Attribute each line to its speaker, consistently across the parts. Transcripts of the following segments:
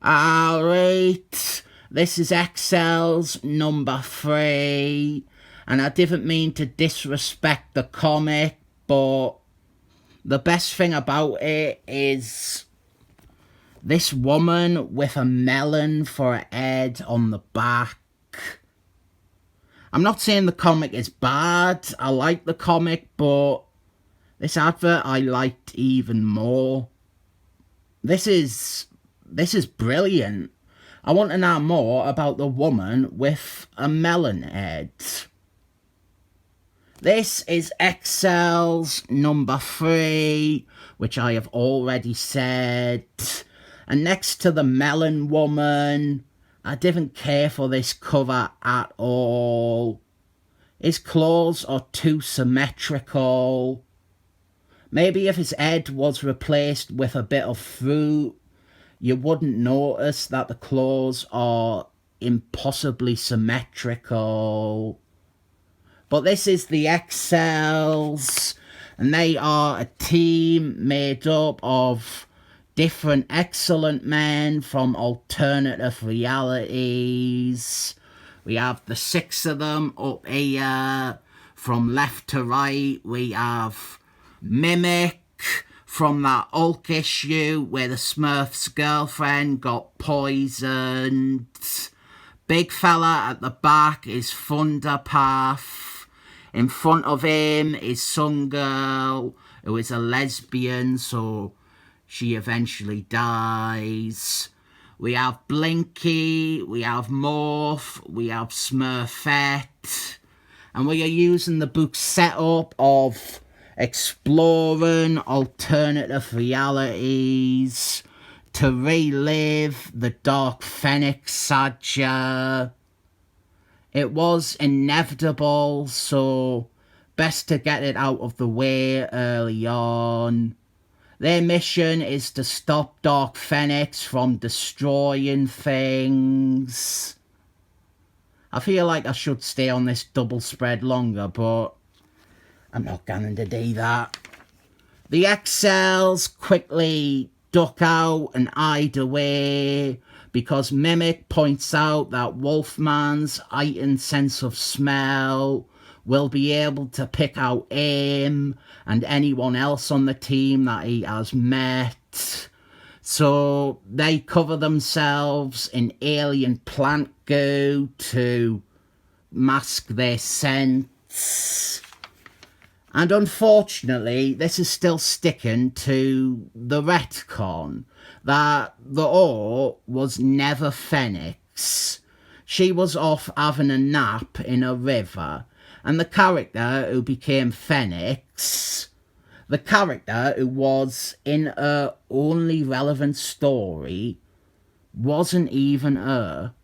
Speaker 1: Alright, this is Exiles number 3, and I didn't mean to disrespect the comic, but the best thing about it is this woman with a melon for a head on the back. I'm not saying the comic is bad, I like the comic, but this advert I liked even more. This is brilliant. I want to know more about the woman with a melon head. This is Exiles number 3, which I have already said. And next to the melon woman, I didn't care for this cover at all. His claws are too symmetrical. Maybe if his head was replaced with a bit of fruit, you wouldn't notice that the claws are impossibly symmetrical. But this is the Exiles, and they are a team made up of different excellent men from alternative realities. We have the 6 of them up here. From left to right, we have Winick from that Hulk issue where the Smurf's girlfriend got poisoned. Big fella at the back is Thunderpath. In front of him is Sun Girl, who is a lesbian, so she eventually dies. We have Blinky, we have Morph, we have Smurfette, and we are using the book's setup of exploring alternative realities to relive the Dark Phoenix saga. It was inevitable, so best to get it out of the way early on. Their mission is to stop Dark Phoenix from destroying things. I feel like I should stay on this double spread longer, but I'm not going to do that. The Exiles quickly duck out and hide away because Mimic points out that Wolfman's heightened sense of smell will be able to pick out him and anyone else on the team that he has met. So they cover themselves in alien plant goo to mask their scents. And unfortunately, this is still sticking to the retcon that the Ore was never Phoenix. She was off having a nap in a river, and the character who became Phoenix, the character who was in her only relevant story, wasn't even her.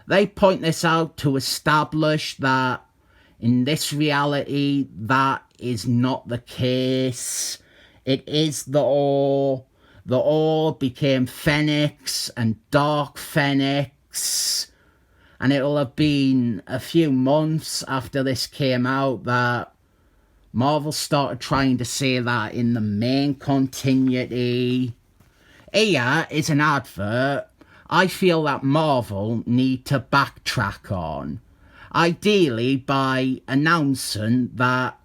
Speaker 1: They point this out to establish that in this reality, that is not the case. It is the Ore. The Ore became Phoenix and Dark Phoenix. And it'll have been a few months after this came out that Marvel started trying to say that in the main continuity. Here is an advert I feel that Marvel need to backtrack on. Ideally by announcing that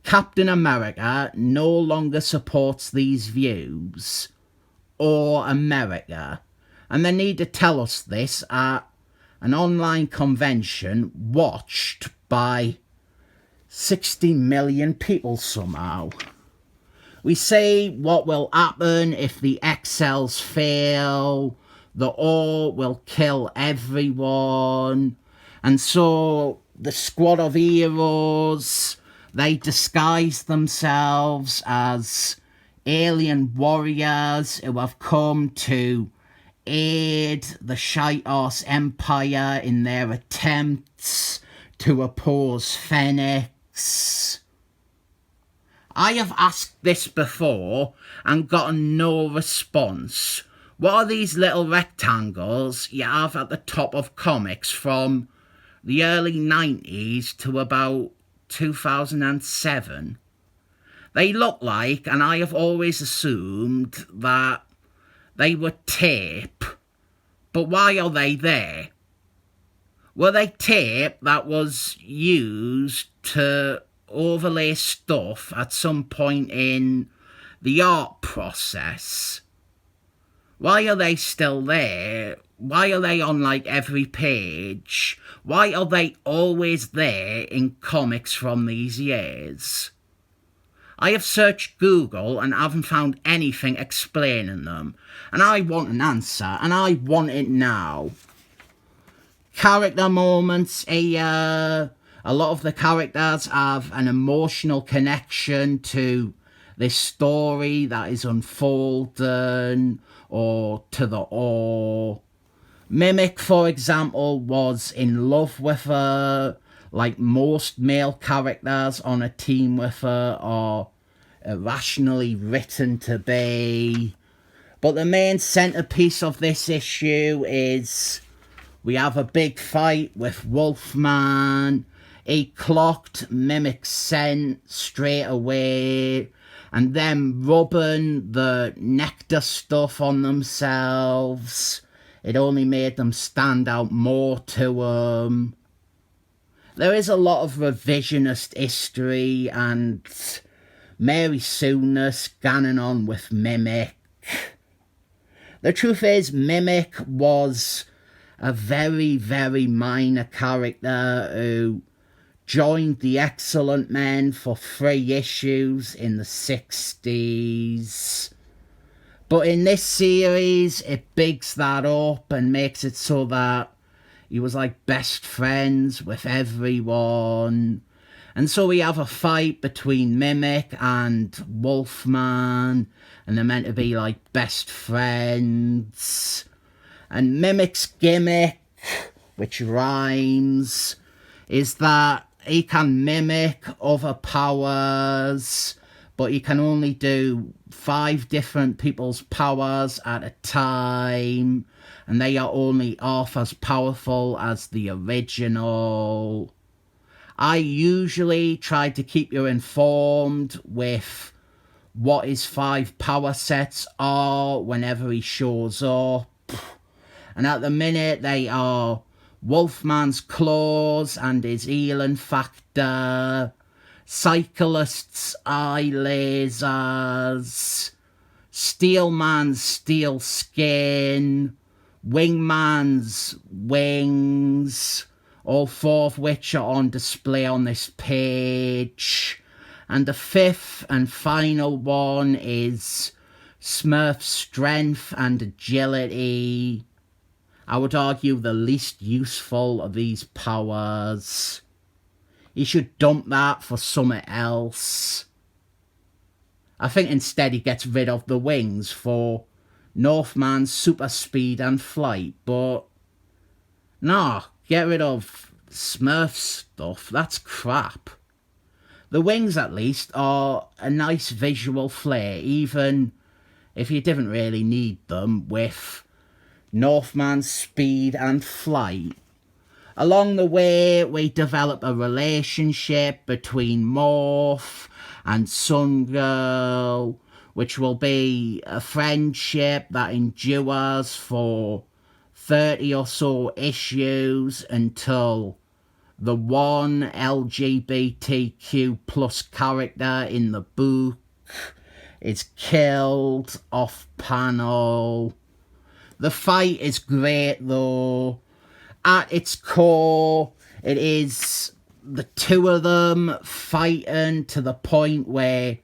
Speaker 1: Captain America no longer supports these views, or America, and they need to tell us this at an online convention watched by 60 million people somehow. We see what will happen if the Exiles fail. The Ore will kill everyone. And so the squad of heroes, they disguise themselves as alien warriors who have come to aid the shi'ar empire in their attempts to oppose Phoenix. I have asked this before and gotten no response. What are these little rectangles you have at the top of comics from the early 90s to about 2007? They look like, and I have always assumed that they were tape But why are they there? Were they tape that was used to overlay stuff at some point in the art process? Why are they still there? Why are they on like every page? Why are they always there in comics from these years? I have searched Google and haven't found anything explaining them. And I want an answer, and I want it now. Character moments here. A lot of the characters have an emotional connection to this story that is unfolding, or to the awe. Winick, for example, was in love with her, like most male characters on a team with her are irrationally written to be. But the main centerpiece of this issue is we have a big fight with Wolfman. He clocked Winick's scent straight away, and them rubbing the nectar stuff on themselves, it only made them stand out more to him. There is a lot of revisionist history and Mary Sue-ness ganning on with Winick. The truth is, Winick was a very, very minor character who joined the Excellent Men for 3 issues in the 60s. But in this series, it bigs that up and makes it so that he was like best friends with everyone. And so we have a fight between Winick and Wolfman, and they're meant to be like best friends. And Winick's gimmick, which rhymes, is that he can mimic other powers, but he can only do 5 different people's powers at a time, and they are only half as powerful as the original. I usually try to keep you informed with what his 5 power sets are whenever he shows up. And at the minute they are Wolfman's claws and his healing factor, Cyclist's eye lasers, Steelman's steel skin, Wingman's wings, all 4 of which are on display on this page. And the 5th and final one is Smurf's strength and agility. I would argue the least useful of these powers. He should dump that for something else. I think instead he gets rid of the wings for Northman's super speed and flight, but nah, get rid of Smurf stuff, that's crap. The wings at least are a nice visual flair, even if you didn't really need them with Northman's speed and flight. Along the way, we develop a relationship between Morph and Sun Girl, which will be a friendship that endures for 30 or so issues until the one LGBTQ plus character in the book is killed off panel. The fight is great though. At its core, it is the 2 of them fighting to the point where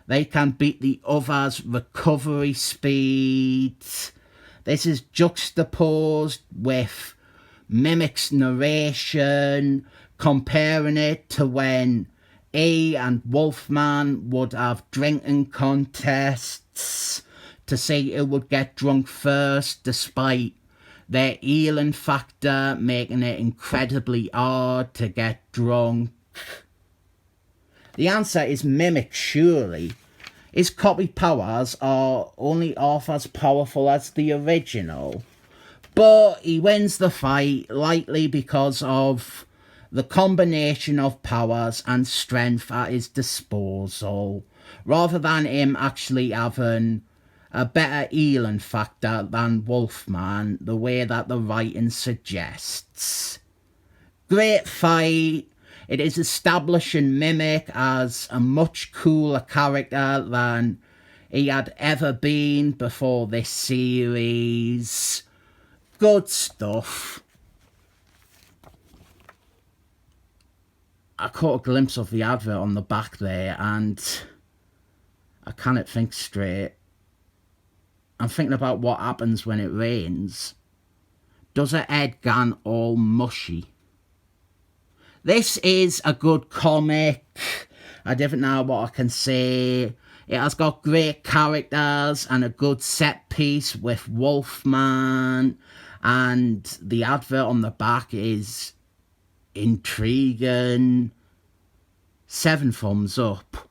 Speaker 1: they can beat the other's recovery speed. This is juxtaposed with Winick's narration, comparing it to when he and Wolfman would have drinking contests to see who would get drunk first, despite their healing factor making it incredibly hard to get drunk. The answer is Winick, surely. His copy powers are only half as powerful as the original, but he wins the fight likely because of the combination of powers and strength at his disposal, rather than him actually having a better healing factor than Wolfman, the way that the writing suggests. Great fight. It is establishing Mimic as a much cooler character than he had ever been before this series. Good stuff. I caught a glimpse of the advert on the back there and I cannot think straight. I'm thinking about what happens when it rains. Does her head gan all mushy? This is a good comic. I don't know what I can say. It has got great characters and a good set piece with Wolfman. And the advert on the back is intriguing. 7 thumbs up.